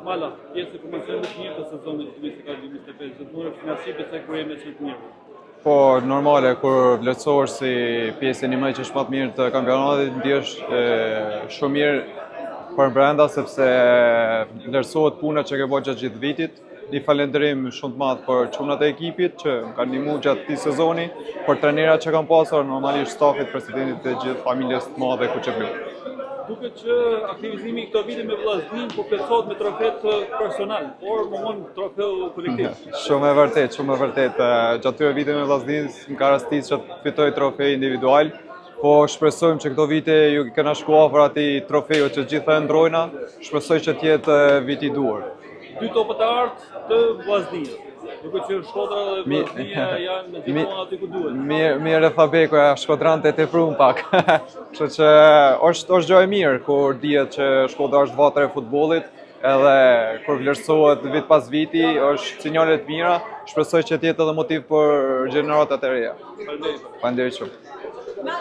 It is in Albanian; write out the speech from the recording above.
mala, pjesë e komencionit të mirë të sezonit 2024-2025, të mërë finansipit se kërjeme që të mirë. Po, normale, kur vlerësohesh si pjesë e një që është më të mirë të kampionatit, ndihesh shumë mirë për brenda, sepse vlerësohet puna që ke bërë gjatë gjithë vitit. Një falënderim shumë të madh për çunat e ekipit që më kanë ndihmuar gjatë këtij sezoni, për trajnerat që kanë pasur, normalisht stafit, presidentit dhe gjithë familjes të madhe Kuqe Blu. Duket që aktivizimi i këto vite me vllaznin po plotësohet me trofet personal, por mungon trofeu kolektiv. Shumë e vërtet, shumë e vërtet. Gjatë këtyre viteve me vllaznin më ka rastis që të fitoj trofej individual, po shpresojmë që këto vite ju kena shkuar atij trofeju që gjithë e ndrojna, shpresoj që të jetë viti i duhur. Dy topëtar të vllazninit. Duket që Shkodra dhe Vllaznia janë gjithmonë aty ku duhet. Mirë e Fabeku, Shkodranë të tepruan pak. Kështu që është gjë e mirë kur dihet që Shkodra është vatra e futbollit, edhe kur vlerësohet vit pas viti, është sinjale të mira. Shpresoj që të jetë edhe motiv për gjeneratat e reja. Faleminderit. Faleminderit shumë.